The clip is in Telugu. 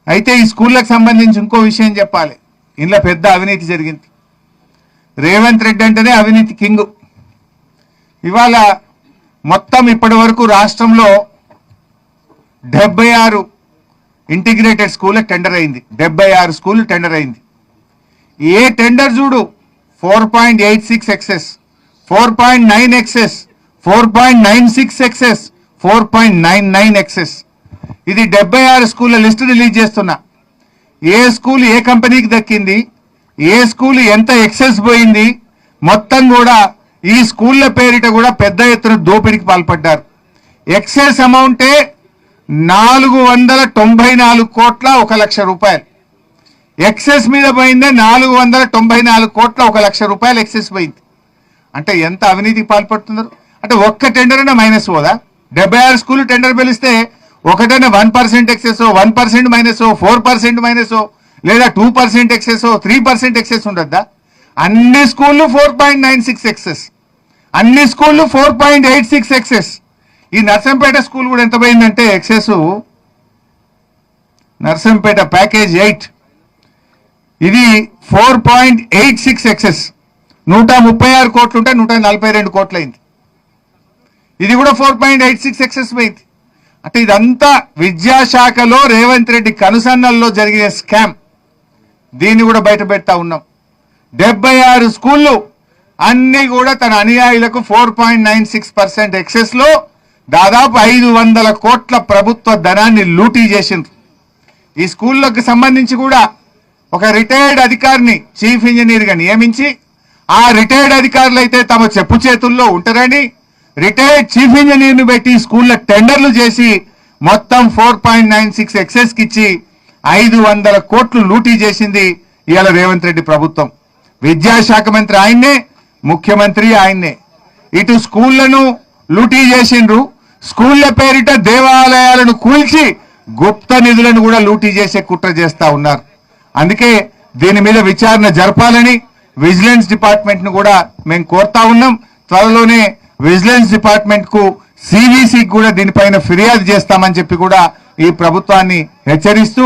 అయితే ఈ స్కూళ్ళకు సంబంధించి ఇంకో విషయం చెప్పాలి. ఇందులో పెద్ద అవినీతి జరిగింది. రేవంత్ రెడ్డి అంటేనే అవినీతి కింగ్. ఇవాళ మొత్తం ఇప్పటి వరకు రాష్ట్రంలో 76 ఇంటిగ్రేటెడ్ స్కూల్ టెండర్ అయింది. 76 స్కూల్ టెండర్ అయింది. ఏ టెండర్ చూడు 4.86 ఎక్సెస్, 4.9 ఎక్సెస్, 4.96 ఎక్సెస్, 4.99 ఎక్సెస్. ఇది 76 స్కూళ్ళ లిస్టు రిలీజ్ చేస్తున్నా. ఏ స్కూల్ ఏ కంపెనీకి దక్కింది, ఏ స్కూల్ ఎంత ఎక్సెస్ పోయింది, మొత్తం కూడా ఈ స్కూళ్ళ పేరిట కూడా పెద్ద ఎత్తున దోపిడీకి పాల్పడ్డారు. ఎక్సెస్ అమౌంటే 494 కోట్ల 1 లక్ష రూపాయలు. ఎక్సెస్ మీద పోయిందే 494 కోట్ల 1 లక్ష రూపాయలు ఎక్సెస్ పోయింది. అంటే ఎంత అవినీతికి పాల్పడుతున్నారు. అంటే ఒక్క టెండర్ అయినా మైనస్ పోదా? 76 స్కూల్ టెండర్ పిలిస్తే ఒకటైనా 1% ఎక్సెస్, 1% మైనస్, 4% మైనస్, లేదా 2% ఎక్సెస్, 3% ఎక్సెస్ ఉండద్దా? అన్ని స్కూళ్ళు 4.96 ఎక్సెస్, అన్ని స్కూళ్ళు 4.86 ఎక్సెస్. ఈ నర్సంపేట స్కూల్ కూడా ఎంత పోయిందంటే ఎక్సెస్, నర్సంపేట ప్యాకేజ్ 8 ఇది 4.86 ఎక్సెస్. 136 కోట్లు ఉంటే 142 కోట్లు అయింది. ఇది కూడా 4.86 ఎక్సెస్ పోయింది. అంటే ఇదంతా విద్యాశాఖలో రేవంత్ రెడ్డి కనుసన్నల్లో జరిగిన స్కామ్. దీన్ని కూడా బయట పెడతా ఉన్నాం. 76 స్కూళ్ళు అన్ని కూడా తన అనుయాయులకు 4.96% ఎక్సెస్ లో దాదాపు 500 కోట్ల ప్రభుత్వ ధనాన్ని లూటీ చేసిండ్రు. ఈ స్కూళ్ళకు సంబంధించి కూడా ఒక రిటైర్డ్ అధికారిని చీఫ్ ఇంజనీర్గా నియమించి, ఆ రిటైర్డ్ అధికారులు అయితే తమ చెప్పు చేతుల్లో ఉంటారని రిటైర్డ్ చీఫ్ ఇంజనీర్ను పెట్టి స్కూళ్ళ టెండర్లు చేసి మొత్తం 4.96 ఎక్సెస్ కి ఇచ్చి 500 కోట్లు లూటీ చేసింది ఇవాళ రేవంత్ రెడ్డి ప్రభుత్వం. విద్యాశాఖ మంత్రి ఆయన్నే, ముఖ్యమంత్రి ఆయన్నే. ఇటు స్కూళ్లను లూటీ చేసిండ్రు, స్కూళ్ల పేరిట దేవాలయాలను కూల్చి గుప్త నిధులను కూడా లూటీ చేసే కుట్ర చేస్తా ఉన్నారు. అందుకే దీని మీద విచారణ జరపాలని విజిలెన్స్ డిపార్ట్మెంట్ ను కూడా మేము కోరుతా ఉన్నాం. త్వరలోనే విజిలెన్స్ డిపార్ట్మెంట్ కు, సివిసికి కూడా దీనిపైన ఫిర్యాదు చేస్తామని చెప్పి కూడా ఈ ప్రభుత్వాన్ని హెచ్చరిస్తూ